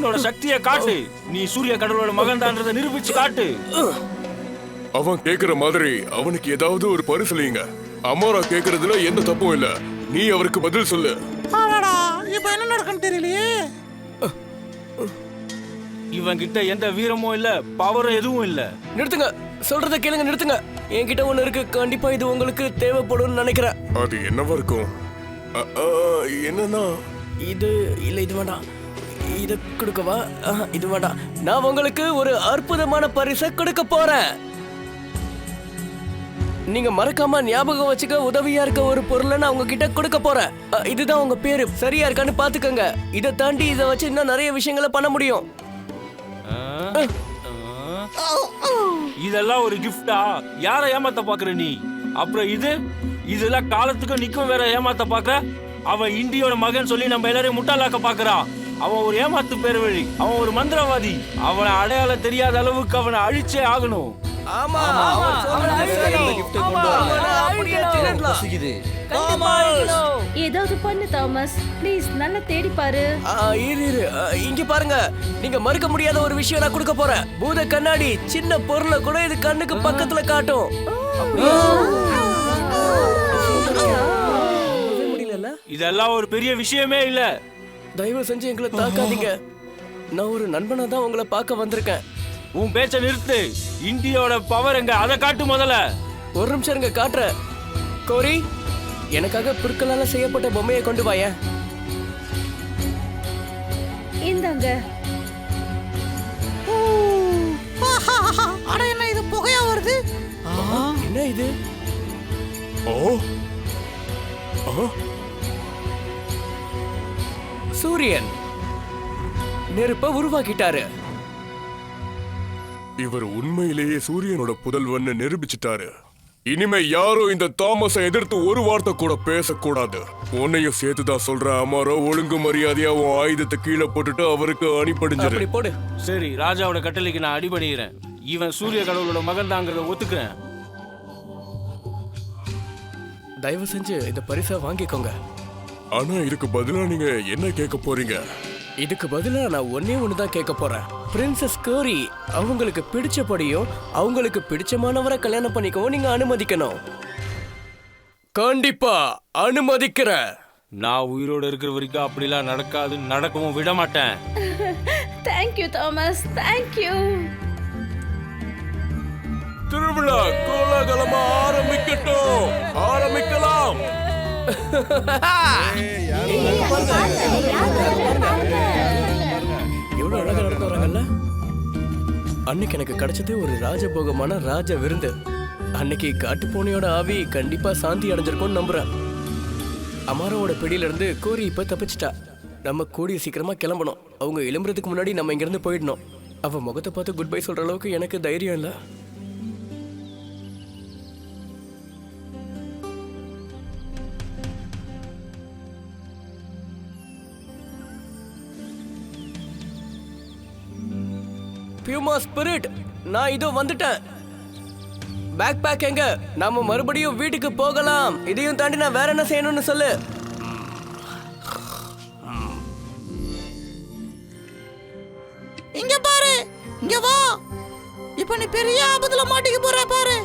உன்னோட சக்தியை காட்டு. நீ சூரிய கடவுளோட மகன் தான்றதை நிரூபிச்சு காட்டு. அவன் கேக்குற மாதிரி அவனுக்கு ஏதாவது ஒரு பரிசலிங்க. அமாரா கேக்குறதுல எந்த தப்பும் இல்ல. நீ அவருக்கு பதில் சொல்லு. இப்ப என்ன நடக்குன்னு தெரியலையே. இவன் கிட்ட எந்த வீரமும் இல்ல, பவரும் எதுவும் இல்ல. நிறுத்துங்க, சொல்றத கேளுங்க, நிறுத்துங்க. என்கிட்ட ஒண்ணு இருக்கு, கண்டிப்பா இது உங்களுக்கு தேவைப்படும்னு நினைக்கிறேன். அது என்னவா இருக்கும்? என்னன்னா இது இல்ல, இது வேண்டாம். இது கொடுக்கவா? இது வேண்டாம். நான் உங்களுக்கு ஒரு அற்புதமான பரிசை கொடுக்க போறேன். நீங்க மறக்காம ஞாபகம் வச்சுக்க உதவியா இருக்க ஒரு பொருளை நான் உங்ககிட்ட கொடுக்க போறேன். இதுதான் உங்க பேரு, சரியா இருக்கான்னு பாத்துக்கங்க. இதை தாண்டி இதை வச்சு இன்னும் நிறைய விஷயங்களை பண்ண முடியும். இதெல்லாம் ஒரு கிஃப்டா? யார ஏமாத்த பாக்குற நீ? அப்புறம் இதெல்லாம் காலத்துக்கு நிக்கும் வேற ஏமாத்த பாக்குற? அவன் இந்தியோட மகன் சொல்லி நம்ம எல்லாரையும் முட்டாளாக்க பாக்குறான். அவன் ஒரு ஏமாத்து பேர் வழி, அவன் ஒரு மந்திரவாதி. அவனை அடையாளம் தெரியாத அளவுக்கு அவனை அழிச்சே ஆகணும். ஏதாவது பண்ணு தாமஸ், ப்ளீஸ் நல்லா தேடி பாரு. இங்க பாருங்க, நீங்க மறுக்க முடியாத ஒரு விஷயம் நான் கொடுக்க போறேன். பூத கண்ணாடி, சின்ன பொருளை கூட இது கண்ணுக்கு பக்கத்துல காட்டும். இதெல்லாம் ஒரு பெரிய விஷயமே இல்ல. தயவு செஞ்சு எங்களை தாக்காதீங்க. நான் ஒரு நண்பனா தான் உங்களை பார்க்க வந்திருக்கேன். உன் பேச்ச நிறுத்து. இந்தியோட பவர் எங்க, அதை காட்டு முதல்ல. ஒரு நிமிஷம் இருங்க, காட்டுறேன். கோரி, எனக்காக புற்களால செய்யப்பட்ட பொம்மையை கொண்டு வாய. இந்தாங்க. அட என்ன இது புகையா வருது? என்ன இது? சூரியன் நெருப்ப உருவாக்கிட்டாரு. இவர் உண்மையிலேயே சூரியனோட புதல்வன்னு நிரூபிச்சிட்டாரு. இனிமே யாரும் இந்த தாமஸை எதிர்த்து ஒரு வார்த்தை கூட பேசக்கூடாது. உன்னையும் சேர்த்துதான் சொல்ற. அமாரோ, ஒழுங்கு மரியாதையா உன் ஆயுதத்தை கீழே போட்டுட்டு அவருக்கு அடிபடிஞ்சிரு. போடு. சரி, ராஜாவோட கட்டளைக்கு நான் அடிபணிகிறேன். இவன் சூரிய கடவுளோட மகன் தாங்கிறத ஒத்துக்கிறேன். தயவு செஞ்சு இந்த பரிசை வாங்கிக்கோங்க. ஆனா இதுக்கு பதிலா நீங்க என்ன கேட்க போறீங்க? இதுக்கு பதிலா நான் ஒன்னே ஒண்ணுதான் கேட்க போறேன். பிரின்சஸ் கோரி அவங்களுக்கு பிடிச்சபடியும் அவங்களுக்கு பிடிச்சமானவரை கல்யாணம் பண்ணிக்கவும் நீங்க அனுமதிக்கணும். கண்டிப்பா அனுமதிக்கிறேன். நான் உயிரோட இருக்கிற வரைக்கும் அப்படிலாம் நடக்காது, நடக்கவும் விட மாட்டேன். Thank you Thomas, thank you. திருவிழா கோலாகலமா ஆரம்பிக்கட்டும். ஆரம்பிக்கலாம். எவ்வளவு அழகா நடந்து வராங்கல்ல. அன்னைக்கு எனக்கு கிடைச்சது ஒரு ராஜபோகமான ராஜ விருந்து. அன்னைக்கு காட்டு பூனையோட ஆவி கண்டிப்பா சாந்தி அடைஞ்சிருக்கும்னு நம்புறேன். அமாரோட பிடியில இருந்து கோரி இப்ப தப்பிச்சிட்டா. நம்ம கூடிய சீக்கிரமா கிளம்பணும். அவங்க எழும்புறதுக்கு முன்னாடி நம்ம இங்க இருந்து போயிடணும். அவ முகத்தை பார்த்து குட் பை சொல்ற அளவுக்கு எனக்கு தைரியம் இல்ல. பியூமா ஸ்பிரிட், நான் இதோ வந்துட்டேன். பேக் பேக் எங்க? நாம மறுபடியும் வீட்டுக்கு போகலாம். இதையும் தாண்டி நான் வேற என்ன செய்யணும்னு சொல்லு. இங்க பாரு, இங்க வா. இப்ப நீ பெரிய ஆபத்துல மாட்டிக்க போற பாரு.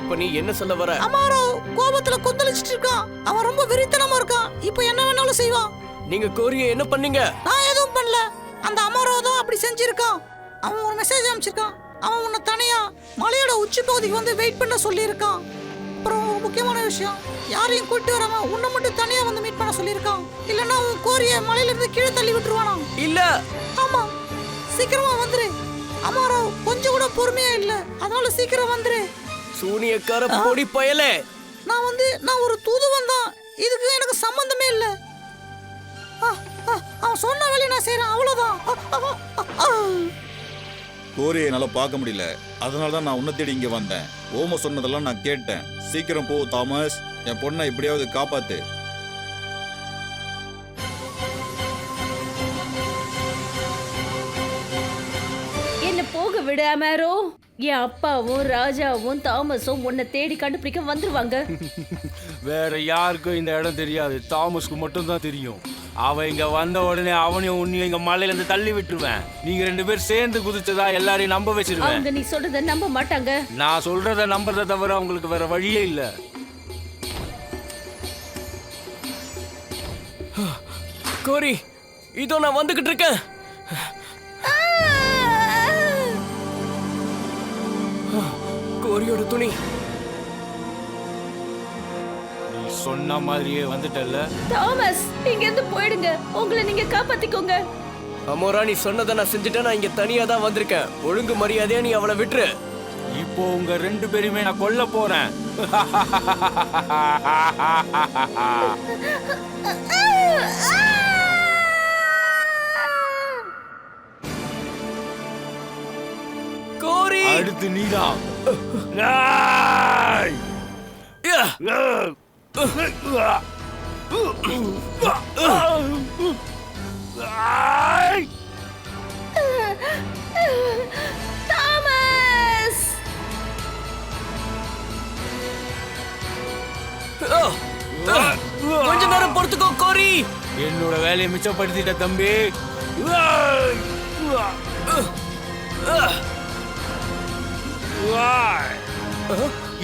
இப்ப நீ என்ன சொல்ல வர? அமாரோ கோபத்துல கொந்தளிச்சிட்டு இருக்கான். அவன் ரொம்ப வெறித்தனமா இருக்கான். இப்ப என்ன வேணாலும் செய்வான். நீங்க கோரிய என்ன பண்ணீங்க? நான் எதுவும் பண்ணல. அந்த அமாரோ தான் அப்படி செஞ்சிருக்கான். அவன் ஒரு மெசேஜ் அனுப்பிச்சிருக்கான். அவன் உன்னை தனியா மலையோட உச்சி பகுதிக்கு வந்து வெயிட் பண்ண சொல்லியிருக்கான். அப்புறம் ஒரு முக்கியமான விஷயம், யாரையும் கூட்டிட்டு வராம உன்னை மட்டும் தனியா வந்து மீட் பண்ண சொல்லியிருக்கான். இல்லைன்னா உன் கோரிய மலையில இருந்து கீழே தள்ளி விட்டுருவானா? இல்ல. ஆமா, சீக்கிரமா வந்துரு. அமாரோ கொஞ்சம் கூட பொறுமையா இல்ல, அதனால சீக்கிரம் வந்துரு. சூனியக்கார பொடி பயலே. நான் ஒரு தூதுவன் தான். இதுக்கு எனக்கு சம்பந்தமே இல்ல. அவன் சொன்ன வேலையை நான் செய்யறேன், அவ்வளவுதான். கோரியை என்னால பார்க்க முடியல, அதனால தான் நான் உன்னை தேடி இங்க வந்தேன். ஓம சொன்னதெல்லாம் நான் கேட்டேன். சீக்கிரம் போ தாமஸ், என் பொண்ணை எப்படியாவது காப்பாத்து. என்ன போக விட அமாரோ. என் அப்பாவும் ராஜாவும் தாமஸும் உன்னை தேடி கண்டுபிடிக்க வந்துருவாங்க. வேற யாருக்கும் இந்த இடம் தெரியாது, தாமஸ்க்கு மட்டும் தான் தெரியும். அவன் இங்க வந்த உடனே அவனையும் உன்னையும் இங்க மலையில இருந்து தள்ளி விட்டுருவேன். நீங்க 2 பேர் சேர்ந்து குதிச்சதா எல்லாரையும் நம்ப வச்சிருவேன். அவங்க நீ சொல்றத நம்ப மாட்டாங்க. நான் சொல்றத நம்புறத தவிர அவங்களுக்கு வேற வழியே இல்ல. கோரி, இதோ நான் வந்துகிட்டு இருக்கேன். கோரியோட துணி. நீ சொன்ன மாதிரியே வந்துட்டல்ல. தாமஸ், இங்க இருந்து போயிடுங்க. உங்களை நீங்க காப்பாத்திக்கோங்க. அமோரா, நீ சொன்னதை நான் செஞ்சுட்டேன். நான் இங்க தனியா தான் வந்திருக்கேன். ஒழுங்கு மரியாதையா நீ அவளை விட்டுரு. இப்போ உங்க 2 பேருமே நான் கொல்ல போறேன். கோரி, அடுத்து நீதான். தாமஸ், கொஞ்ச நேரம் பொறுத்துக்கோ கோரி. என்னோட வேலையை மிச்சப்படுத்திட்ட தம்பி.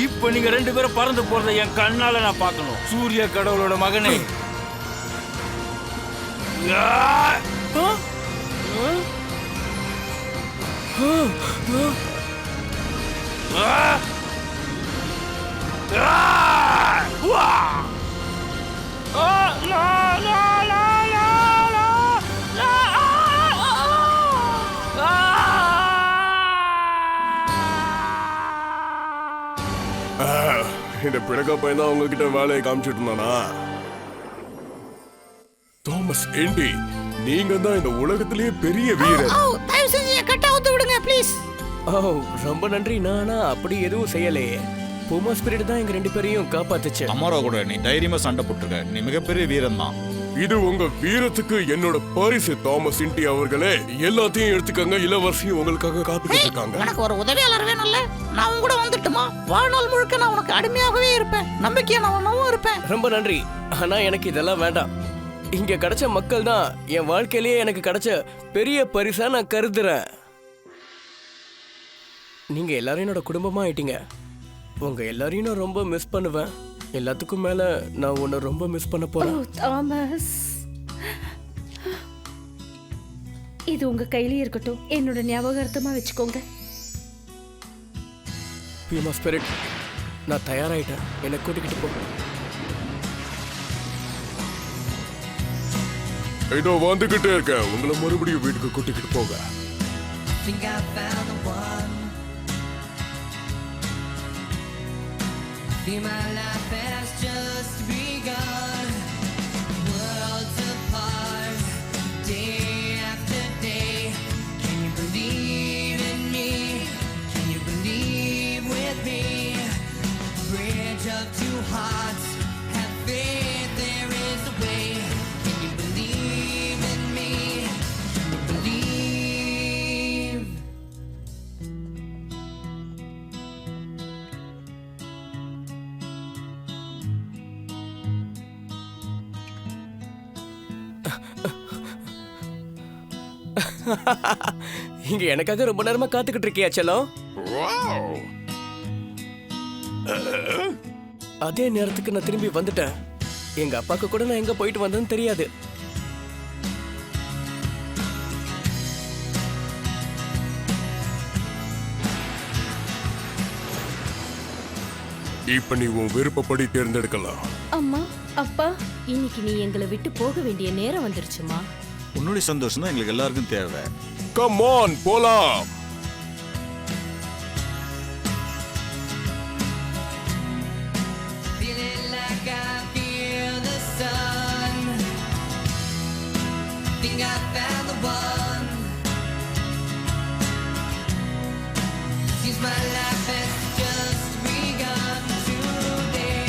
இப்ப நீங்க 2 பேரும் பறந்து போறத என் கண்ணால நான் பார்க்கணும். சூரிய கடவுளோட மகனே. இந்த பிடக்கா பையன் தான் உங்ககிட்ட வேலையை காமிச்சிட்டு இருந்தானா? தாமஸ் என்டி, நீங்க தான் இந்த உலகத்திலேயே பெரிய வீரர். தயவு செஞ்சு என் கட்ட அவுத்து விடுங்க ப்ளீஸ். ஓ, ரொம்ப நன்றி. நானா அப்படி எதுவும் செய்யலையே. பூமா ஸ்பிரிட் தான் எங்க 2 பேரையும் காப்பாத்துச்சு. அமாரா கூட நீ தைரியமா சண்டை போட்டுருக்க. நீ மிகப்பெரிய வீரன் தான். இது உங்க வீரத்துக்கு என்னோட பரிசு தாமஸ் என்டி அவர்களே. எல்லாத்தையும் எடுத்துக்கங்க. இளவரசியும் உங்களுக்காக காத்துக்கிட்டு இருக்காங்க. எனக்கு ஒரு உதவியாளர் வேணும்ல. நான் உங்க கூட வந்துட்டுமா? வாழ்நாள் முழுக்க நான் உனக்கு அடிமையாகவே இருப்பேன். நம்பிக்கையானவனாவும் இருப்பேன். ரொம்ப நன்றி. ஆனா எனக்கு இதெல்லாம் வேண்டாம். இங்க கிடைச்ச மக்கள் தான் என் வாழ்க்கையிலேயே எனக்கு கிடைச்ச பெரிய பரிசா நான் கருதுறேன். நீங்க எல்லாரும் என்னோட குடும்பமா ஆயிட்டீங்க. உங்க எல்லாரையும் நான் ரொம்ப மிஸ் பண்ணுவேன். எல்லாத்துக்கும் மேல நான் உன்னை ரொம்ப மிஸ் பண்ண ஓ போறேன். தாமஸ், இது உங்க கையிலே இருக்கட்டும். என்னோட ஞாபகார்த்தமா வச்சுக்கோங்க. பூமா ஸ்பிரிட், நான் தயாராயிட்டேன். என்னை கூட்டிக்கிட்டு போ. இதோ வந்துகிட்டே இருக்கேன். உங்களை மறுபடியும் வீட்டுக்கு கூட்டிக்கிட்டு போக. Think I found the one. Feel my life has just begun. Worlds apart, day after day. Can you believe in me? Can you believe with me? Bridge of 2 hearts, have faith, there is a way. Can you believe in me? Can you believe? இங்க எனக்காக ரொம்ப நேரமா காத்துக்கிட்டு இருக்கியா செல்லம்? அதே நேரத்துக்கு நான் திரும்பி வந்துட்டேன். எங்க அப்பாக்கு கூட நான் எங்க போயிட்டு வந்தேன்னு தெரியாது. இப்ப நீ உன் விருப்பப்படி தேர்ந்தெடுக்கலாம். அம்மா, அப்பா, இன்னைக்கு நீ எங்களை விட்டு போக வேண்டிய நேரம் வந்துருச்சுமா. உன்னுடைய சந்தோஷம் தான் எங்களுக்கு எல்லாருக்கும் தேவை. கம் ஆன், போலாம். Feeling like I feel the sun. Think I found the one. Seems my life has just begun today.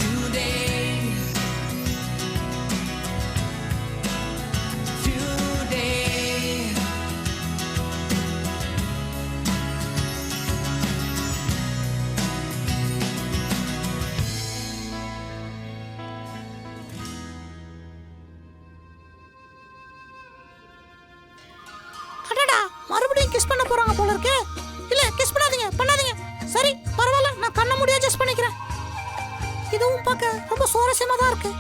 Today. Heroine kiss பண்ண போறாங்க போல இருக்கே. இல்ல கிஸ் பண்ணாதீங்க பண்ணாதீங்க. சரி பரவாயில்ல, நான் கண்ண மூடி அட்ஜஸ்ட் பண்ணிக்கிறேன். இதுவும் பார்க்க ரொம்ப சுவாரஸ்யமா தான் இருக்கு.